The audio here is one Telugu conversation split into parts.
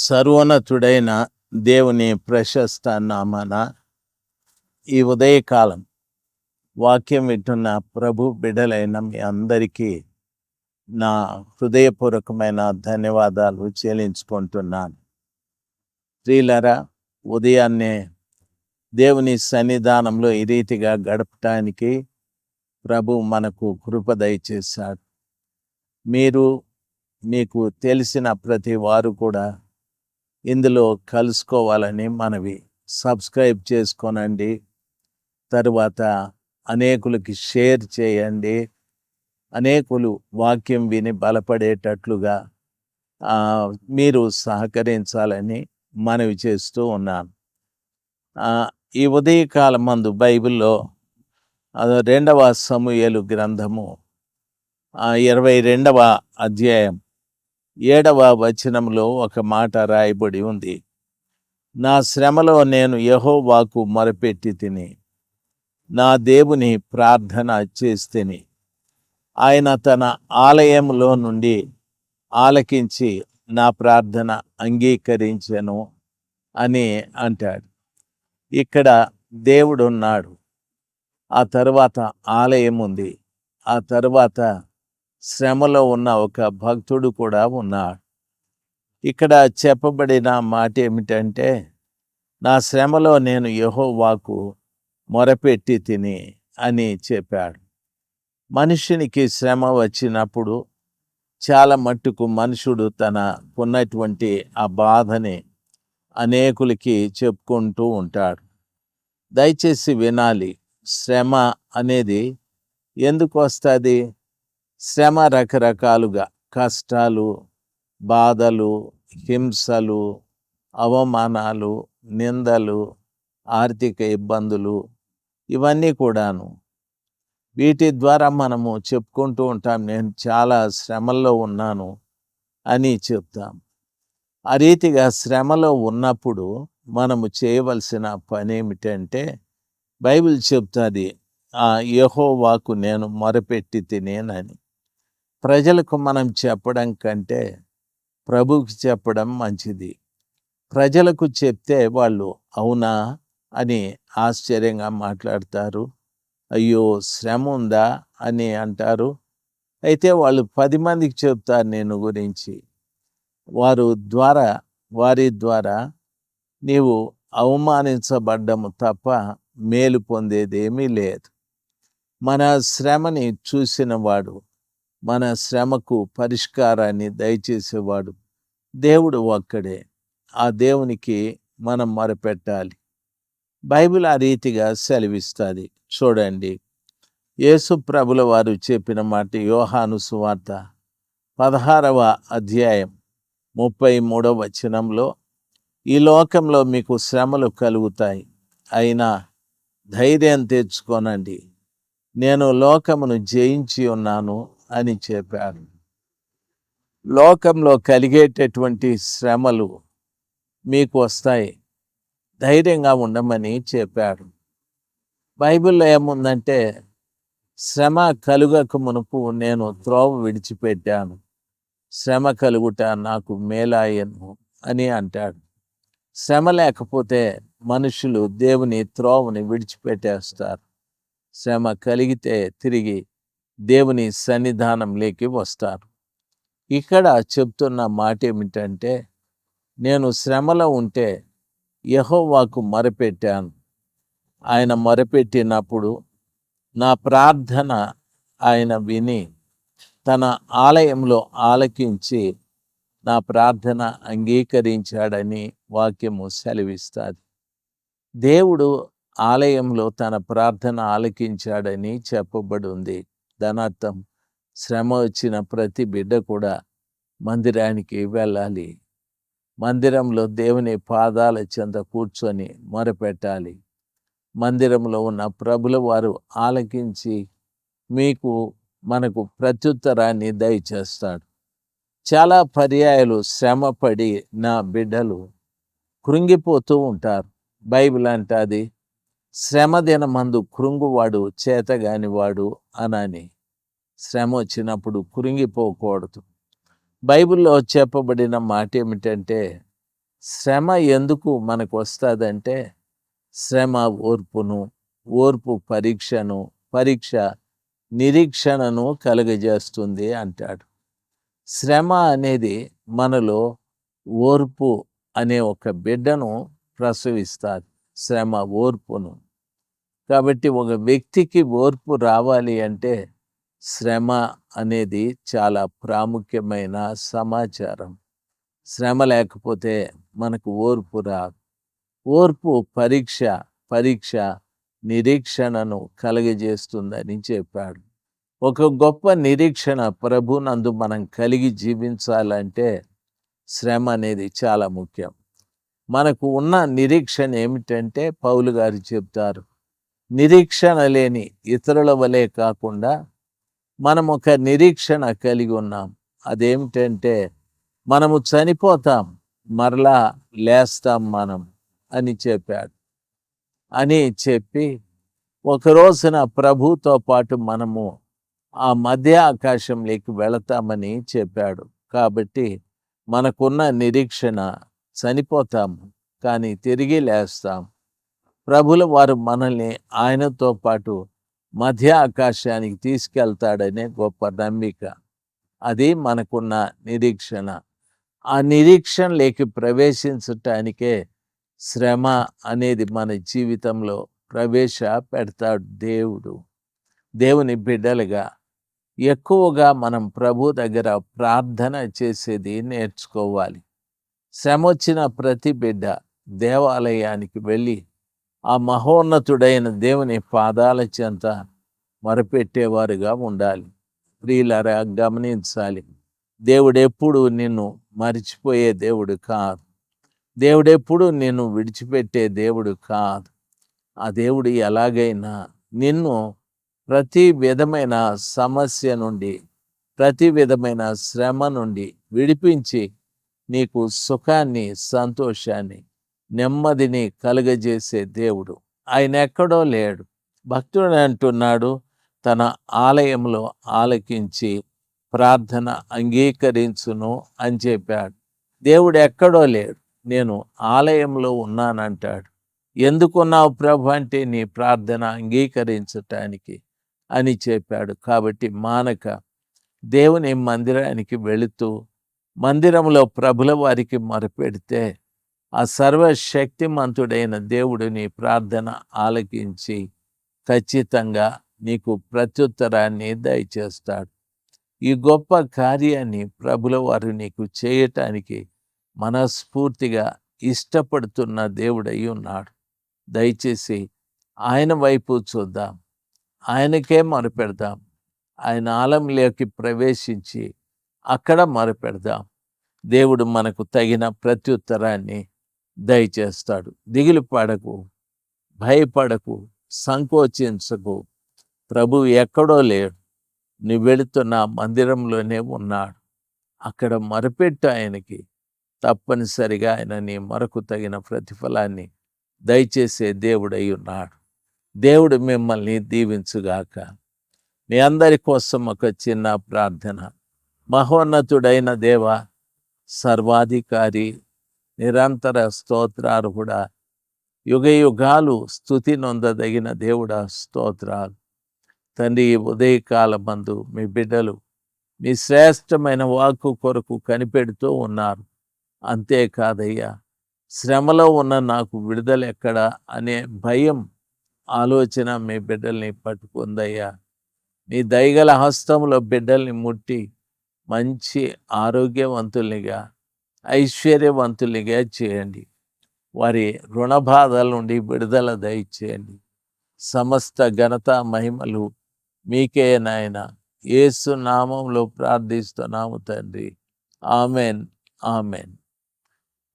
సర్వోన్నతుడైన దేవుని ప్రశస్త నామన ఈ ఉదయకాలం వాక్యం వింటున్న ప్రభు బిడ్డలైన మీ అందరికీ నా హృదయపూర్వకమైన ధన్యవాదాలు చెల్లించుకుంటున్నాను. ప్రియులారా, ఉదయాన్నే దేవుని సన్నిధానంలో ఈ రీతిగా గడపటానికి ప్రభు మనకు కృప దయచేశాడు. మీకు తెలిసిన ప్రతి వారు కూడా ఇందులో కలుసుకోవాలని మనవి. సబ్స్క్రైబ్ చేసుకోనండి, తరువాత అనేకులకి షేర్ చేయండి. అనేకులు వాక్యం విని బలపడేటట్లుగా మీరు సహకరించాలని మనవి చేస్తూ ఉన్నాను. ఈ ఉదయకాలం మందు బైబిల్లో 2వ సమూయేలు గ్రంథము 22వ అధ్యాయం 7వ వచనంలో ఒక మాట రాయబడి ఉంది. నా శ్రమలో నేను యెహోవాకు మొరపెట్టి తిని, నా దేవుని ప్రార్థన చేస్తిని. ఆయన తన ఆలయంలో నుండి ఆలకించి నా ప్రార్థన అంగీకరించెను అని అంటాడు. ఇక్కడ దేవుడు ఉన్నాడు, ఆ తరువాత ఆలయం ఉంది, ఆ తరువాత శ్రమలో ఉన్న ఒక భక్తుడు కూడా ఉన్నాడు. ఇక్కడ చెప్పబడిన మాట ఏమిటంటే, నా శ్రమలో నేను యెహోవాకు మొరపెట్టి తిని అని చెప్పాడు. మనుషునికి శ్రమ వచ్చినప్పుడు చాలా మట్టుకు మనుషుడు తనకున్నటువంటి ఆ బాధని అనేకులకి చెప్పుకుంటూ ఉంటాడు. దయచేసి వినాలి, శ్రమ అనేది ఎందుకు వస్తుంది? శ్రమ రకరకాలుగా, కష్టాలు, బాధలు, హింసలు, అవమానాలు, నిందలు, ఆర్థిక ఇబ్బందులు, ఇవన్నీ కూడాను. వీటి ద్వారా మనము చెప్పుకుంటూ ఉంటాం, నేను చాలా శ్రమల్లో ఉన్నాను అని చెప్తాం. ఆ రీతిగా శ్రమలో ఉన్నప్పుడు మనము చేయవలసిన పని ఏమిటంటే, బైబిల్ చెప్తుంది, యెహోవాకు నేను మొరపెట్టి తినేనని. ప్రజలకు మనం చెప్పడం కంటే ప్రభువుకి చెప్పడం మంచిది. ప్రజలకు చెప్తే వాళ్ళు అవునా అని ఆశ్చర్యంగా మాట్లాడతారు, అయ్యో శ్రమ ఉందా అని అంటారు. అయితే వాళ్ళు 10 మందికి చెప్తారు నేను గురించి. వారి ద్వారా నీవు అవమానించబడ్డము తప్ప మేలు పొందేదేమీ లేదు. మన శ్రమని చూసిన వాడు, మన శ్రమకు పరిష్కారాన్ని దయచేసేవాడు దేవుడు ఒక్కడే. ఆ దేవునికి మనం మొరపెట్టాలి. బైబిల్ ఆ రీతిగా సెలవిస్తుంది. చూడండి, యేసు ప్రభుల వారు చెప్పిన మాట యోహాను సువార్త 16వ అధ్యాయం 33వ వచనంలో, ఈ లోకంలో మీకు శ్రమలు కలుగుతాయి, అయినా ధైర్యం తెచ్చుకోనండి, నేను లోకమును జయించి ఉన్నాను అని చెప్పాడు. లోకంలో కలిగేటటువంటి శ్రమలు మీకు వస్తాయి, ధైర్యంగా ఉండమని చెప్పాడు. బైబిల్లో ఏముందంటే, శ్రమ కలుగక మునుపు నేను త్రోవ విడిచిపెట్టాను, శ్రమ కలుగుట నాకు మేలాయను అని అంటాడు. శ్రమ లేకపోతే మనుషులు దేవుని త్రోవని విడిచిపెట్టేస్తారు. శ్రమ కలిగితే తిరిగి దేవుని సన్నిధానంలోకి వస్తారు. ఇక్కడ చెప్తున్న మాట ఏమిటంటే, నేను శ్రమలో ఉంటే యెహోవాకు మొరపెట్టాను. ఆయన మొరపెట్టినప్పుడు నా ప్రార్థన ఆయన విని తన ఆలయంలో ఆలకించి నా ప్రార్థన అంగీకరించాడని వాక్యము సెలవిస్తుంది. దేవుడు ఆలయంలో తన ప్రార్థన ఆలకించాడని చెప్పబడి ఉంది. దానర్థం శ్రమ వచ్చిన ప్రతి బిడ్డ కూడా మందిరానికి వెళ్ళాలి, మందిరంలో దేవుని పాదాల చెంత కూర్చొని మొరపెట్టాలి. మందిరంలో ఉన్న ప్రభుల వారు ఆలకించి మనకు ప్రత్యుత్తరాన్ని దయచేస్తాడు. చాలా పర్యాయాలు శ్రమపడి నా బిడ్డలు కృంగిపోతూ ఉంటారు. బైబిల్ అంటాది, శ్రమ దినమందు కృంగువాడు చేతగానివాడు అనని. శ్రమ వచ్చినప్పుడు కృంగిపోకూడదు. బైబిల్లో చెప్పబడిన మాట ఏమిటంటే, శ్రమ ఎందుకు మనకు వస్తుందంటే శ్రమ ఓర్పును, ఓర్పు పరీక్షను, పరీక్ష నిరీక్షణను కలుగజేస్తుంది అంటాడు. శ్రమ అనేది మనలో ఓర్పు అనే ఒక బిడ్డను ప్రసవిస్తారు. శ్రమ ఓర్పును. కాబట్టి ఒక వ్యక్తికి ఓర్పు రావాలి అంటే శ్రమ అనేది చాలా ప్రాముఖ్యమైన సమాచారం. శ్రమ లేకపోతే మనకు ఓర్పు రాదు. ఓర్పు పరీక్ష నిరీక్షణను కలుగజేస్తుందని చెప్పాడు. ఒక గొప్ప నిరీక్షణ ప్రభునందు మనం కలిగి జీవించాలంటే శ్రమ అనేది చాలా ముఖ్యం. మనకు ఉన్న నిరీక్షణ ఏమిటంటే పౌలు గారు చెప్తారు, నిరీక్షణ లేని ఇతరుల వలె కాకుండా మనం ఒక నిరీక్షణ కలిగి ఉన్నాం. అదేమిటంటే మనము చనిపోతాం, మరలా లేస్తాం మనం అని చెప్పాడు. అని చెప్పి ఒక రోజున ప్రభుతో పాటు మనము ఆ మధ్య ఆకాశంలోకి వెళతామని చెప్పాడు. కాబట్టి మనకున్న నిరీక్షణ చనిపోతాము, కానీ తిరిగి లేస్తాం. ప్రభుల వారు మనల్ని ఆయనతో పాటు మధ్య ఆకాశానికి తీసుకెళ్తాడనే గొప్ప నమ్మిక. అది మనకున్న నిరీక్షణ. ఆ నిరీక్షణలోకి ప్రవేశించటానికే శ్రమ అనేది మన జీవితంలో ప్రవేశపెడతాడు దేవుడు. దేవుని బిడ్డలుగా ఎక్కువగా మనం ప్రభు దగ్గర ప్రార్థన చేసేది నేర్చుకోవాలి. శ్రమ వచ్చిన ప్రతి బిడ్డ దేవాలయానికి వెళ్ళి ఆ మహోన్నతుడైన దేవుని పాదాల చెంత మొరపెట్టేవారుగా ఉండాలి. ప్రియులారా, గమనించాలి, దేవుడెప్పుడు నిన్ను మరిచిపోయే దేవుడు కాదు. దేవుడెప్పుడు నిన్ను విడిచిపెట్టే దేవుడు కాదు. ఆ దేవుడు ఎలాగైనా నిన్ను ప్రతి విధమైన సమస్య నుండి, ప్రతి విధమైన శ్రమ నుండి విడిపించి నీకు సుఖాన్ని, సంతోషాన్ని, నెమ్మదిని కలుగజేసే దేవుడు. ఆయన ఎక్కడో లేడు. భక్తుడు అంటున్నాడు, తన ఆలయంలో ఆలకించి ప్రార్థన అంగీకరించును అని చెప్పాడు. దేవుడు ఎక్కడో లేడు, నేను ఆలయంలో ఉన్నానంటాడు. ఎందుకున్నావు ప్రభు అంటే నీ ప్రార్థన అంగీకరించటానికి అని చెప్పాడు. కాబట్టి మానక దేవుని మందిరానికి వెళుతూ మందిరంలో ప్రభుల వారికి మొరపెడితే ఆ సర్వశక్తిమంతుడైన దేవుడు నీ ప్రార్థన ఆలకించి ఖచ్చితంగా నీకు ప్రత్యుత్తరాన్ని దయచేస్తాడు. ఈ గొప్ప కార్యాన్ని ప్రభుల వారు నీకు చేయటానికి మనస్ఫూర్తిగా ఇష్టపడుతున్న దేవుడై ఉన్నాడు. దయచేసి ఆయన వైపు చూద్దాం, ఆయనకే మొరపెడదాం. ఆయన ఆలయంలోకి ప్రవేశించి అక్కడ మొరపెడదాం. దేవుడు మనకు తగిన ప్రత్యుత్తరాన్ని దయచేస్తాడు. దిగులు పడకు, భయపడకు, సంకోచించకు. ప్రభు ఎక్కడో లేడు, నువ్వు వెళుతున్న మందిరంలోనే ఉన్నాడు. అక్కడ మొరపెట్టు ఆయనకి. తప్పనిసరిగా ఆయన నీ మొరకు తగిన ప్రతిఫలాన్ని దయచేసే దేవుడై ఉన్నాడు. దేవుడు మిమ్మల్ని దీవించుగాక. మీ అందరి కోసం ఒక చిన్న ప్రార్థన. మహోన్నతుడైన దేవ, సర్వాధికారి, నిరంతర స్తోత్రార్హుడా, యుగ యుగాలు స్తుతి నొందదగిన దేవుడా, స్తోత్రాలు తండ్రి. ఉదయకాలమందు మీ బిడ్డలు మీ శ్రేష్టమైన వాక్కు కొరకు కనిపెడుతూ ఉన్నారు. అంతేకాదయ్యా, శ్రమలో ఉన్న నాకు విడుదల ఎక్కడా అనే భయం, ఆలోచన మీ బిడ్డల్ని పట్టుకుందయ్యా. మీ దయగల హస్తంలో బిడ్డల్ని ముట్టి మంచి ఆరోగ్యవంతుల్నిగా, ఐశ్వర్యవంతుల్నిగా చేయండి. వారి రుణబాధల నుండి విడుదల దయచేయండి. సమస్త ఘనత మహిమలు మీకే నాయన. యేసు నామంలో ప్రార్థిస్తున్నాము తండ్రి. Amen, amen.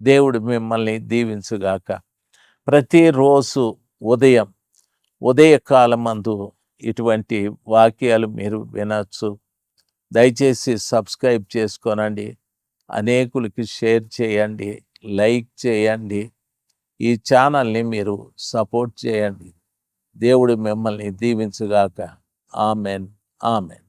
దేవుడు మిమ్మల్ని దీవించుగాక. ప్రతిరోజు ఉదయకాలమందు ఇటువంటి వాక్యాలు మీరు వినొచ్చు. దయచేసి సబ్స్క్రైబ్ చేసుకోనండి, అనేకులకి షేర్ చేయండి, లైక్ చేయండి. ఈ ఛానల్ని మీరు సపోర్ట్ చేయండి. దేవుడు మిమ్మల్ని దీవించుగాక. Amen, amen.